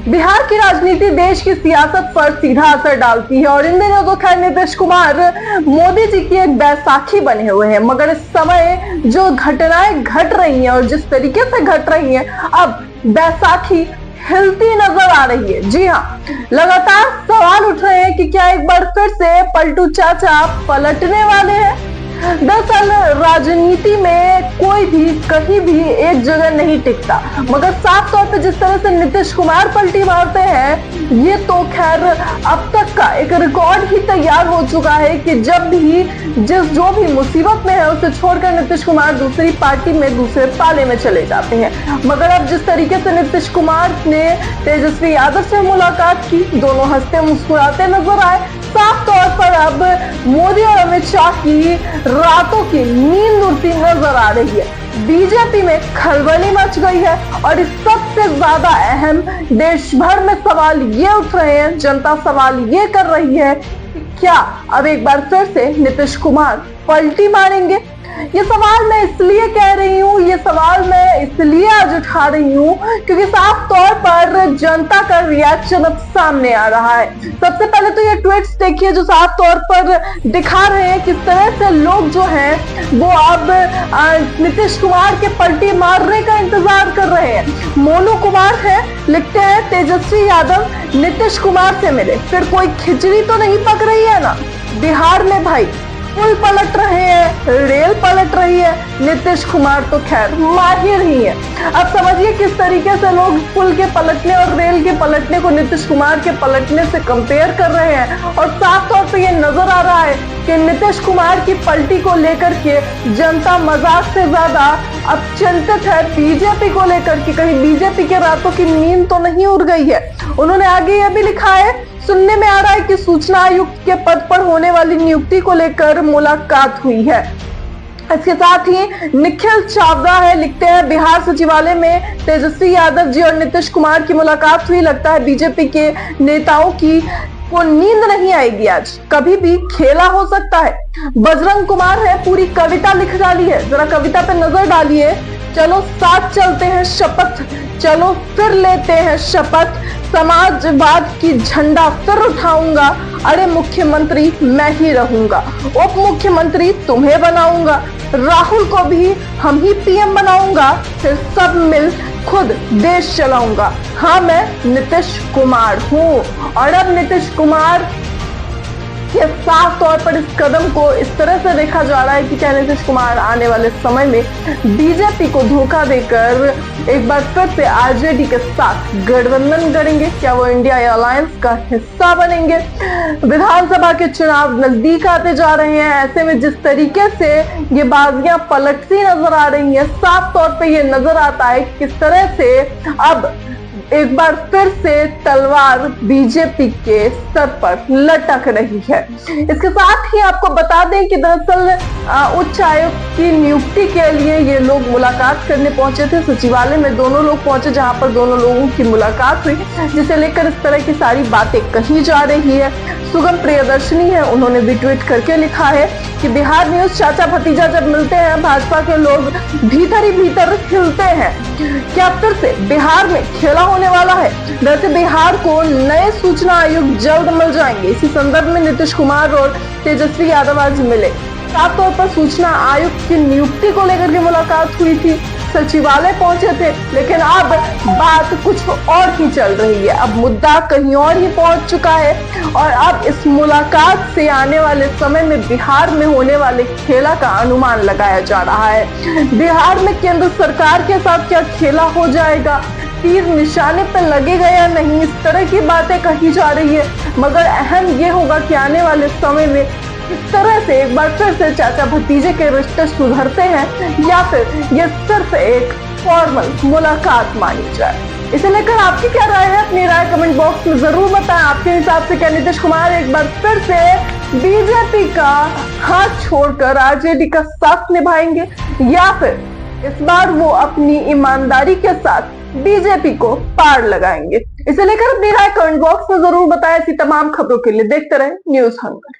बिहार की राजनीति देश की सियासत पर सीधा असर डालती है और इन दिनों तो खैर नीतीश कुमार मोदी जी की एक बैसाखी बने हुए हैं, मगर इस समय जो घटनाएं घट रही हैं और जिस तरीके से घट रही हैं, अब बैसाखी हिलती नजर आ रही है। जी हाँ, लगातार सवाल उठ रहे हैं कि क्या एक बार फिर से पलटू चाचा पलटने वाले हैं। दरअसल राजनीति में कोई भी कहीं भी एक जगह नहीं टिकता, मगर साफ तौर पे जिस तरह से नीतीश कुमार पलटी मारते हैं, ये तो खैर अब तक का एक रिकॉर्ड ही तैयार हो चुका है कि जब भी जो भी मुसीबत में है उसे छोड़कर नीतीश कुमार दूसरी पार्टी में दूसरे पाले में चले जाते हैं। मगर अब जिस तरीके से नीतीश कुमार ने तेजस्वी यादव से मुलाकात की, दोनों हंसते मुस्कुराते नजर आए। साफ तौर पर अब मोदी और अमित शाह की रातों की नींद उड़ती नजर आ रही है। बीजेपी में खलबली मच गई है और इस सबसे ज्यादा अहम देश भर में सवाल ये उठ रहे हैं, जनता सवाल ये कर रही है कि क्या अब एक बार फिर से नीतीश कुमार पलटी मारेंगे। ये सवाल मैं इसलिए कह रही हूँ, ये सवाल मैं इसलिए आज उठा रही हूँ क्योंकि साफ तौर पर जनता का रिएक्शन अब सामने आ रहा है। सबसे पहले तो ये ट्वीट्स देखिए जो साफ तौर पर दिखा रहे हैं किस तरह से लोग जो हैं वो अब नीतीश कुमार के पलटी मारने का इंतजार कर रहे हैं। मोनू कुमार है, लिखते हैं तेजस्वी यादव नीतीश कुमार से मिले, फिर कोई खिचड़ी तो नहीं पक रही है ना। बिहार में भाई पुल पलट रहे हैं, रेल पलट रही है, नीतीश कुमार तो खैर माहिर ही है। अब समझिए किस तरीके से लोग पुल के पलटने और रेल के पलटने को नीतीश कुमार के पलटने से कंपेयर कर रहे हैं और साफ तौर पे ये नजर आ रहा है कि नीतीश कुमार की पलटी को लेकर के जनता मजाक से ज्यादा अब चिंतित है बीजेपी को लेकर कि कहीं बीजेपी के रातों की नींद तो नहीं उड़ गई है। उन्होंने आगे यह भी लिखा है, सुनने में आ रहा है कि सूचना आयुक्त के पद पर होने वाली नियुक्ति को लेकर मुलाकात हुई है। इसके साथ ही निखिल चावड़ा है, लिखते हैं बिहार सचिवालय में तेजस्वी यादव जी और नीतीश कुमार की मुलाकात हुई, लगता है बीजेपी के नेताओं की को नींद नहीं आएगी, आज कभी भी खेला हो सकता है। बजरंग कुमार है, पूरी कविता लिख डाली है, जरा कविता पे नजर डालिए। चलो साथ चलते हैं शपथ, चलो फिर लेते हैं शपथ, समाजवाद की झंडा फिर उठाऊंगा, अरे मुख्यमंत्री मैं ही रहूंगा, उप मुख्यमंत्री तुम्हें बनाऊंगा, राहुल को भी हम ही पीएम बनाऊंगा, फिर सब मिल खुद देश चलाऊंगा। हाँ मैं नीतीश कुमार हूँ। और अब नीतीश कुमार ये साफ तौर पर इस कदम को इस तरह से देखा जा रहा है कि क्या नीतीश कुमार आने वाले समय में बीजेपी को धोखा देकर एक बार फिर से आरजेडी के साथ गठबंधन करेंगे, क्या वो इंडिया अलायंस का हिस्सा बनेंगे। विधानसभा के चुनाव नजदीक आते जा रहे हैं, ऐसे में जिस तरीके से ये बाजियां पलटती नजर आ रही है, साफ तौर पर ये नजर आता है किस तरह से अब एक बार फिर से तलवार बीजेपी के सर पर लटक रही है। इसके साथ ही आपको बता दें कि दरअसल उच्च आयुक्त की नियुक्ति के लिए ये लोग मुलाकात करने पहुंचे थे, सचिवालय में दोनों लोग पहुंचे जहां पर दोनों लोगों की मुलाकात हुई, जिसे लेकर इस तरह की सारी बातें कही जा रही है। सुगम प्रियदर्शनी है, उन्होंने भी ट्वीट करके लिखा है कि बिहार न्यूज चाचा भतीजा जब मिलते हैं भाजपा के लोग भीतर ही भीतर हिलते हैं। क्या फिर से बिहार में खेला होने वाला है? वैसे बिहार को नए सूचना आयुक्त जल्द मिल जाएंगे। इसी संदर्भ में नीतीश कुमार और तेजस्वी यादव आज मिले। साफ तौर पर सूचना आयुक्त की नियुक्ति को लेकर के मुलाकात हुई थी, सचिवालय पहुंचे थे, लेकिन अब बात कुछ और ही चल रही है। अब मुद्दा कहीं और ही पहुंच चुका है और अब इस मुलाकात से आने वाले समय में बिहार में होने वाले खेला का अनुमान लगाया जा रहा है। बिहार में केंद्र सरकार के साथ क्या खेला हो जाएगा, तीर निशाने पर लगेगा या नहीं, इस तरह की बातें कही जा रही है। मगर अहम ये होगा कि आने वाले समय में इस तरह से एक बार फिर से चाचा भतीजे के रिश्ते सुधरते हैं या फिर ये सिर्फ एक फॉर्मल मुलाकात मानी जाए। इसे लेकर आपकी क्या राय है? अपनी राय कमेंट बॉक्स में जरूर बताएं। आपके हिसाब से क्या नीतीश कुमार एक बार फिर से बीजेपी का हाथ छोड़कर आरजेडी का साथ निभाएंगे या फिर इस बार वो अपनी ईमानदारी के साथ बीजेपी को पार लगाएंगे? इसे लेकर अपनी राय कमेंट बॉक्स में जरूर बताएं। ऐसी तमाम खबरों के लिए देखते रहे न्यूज हंगर।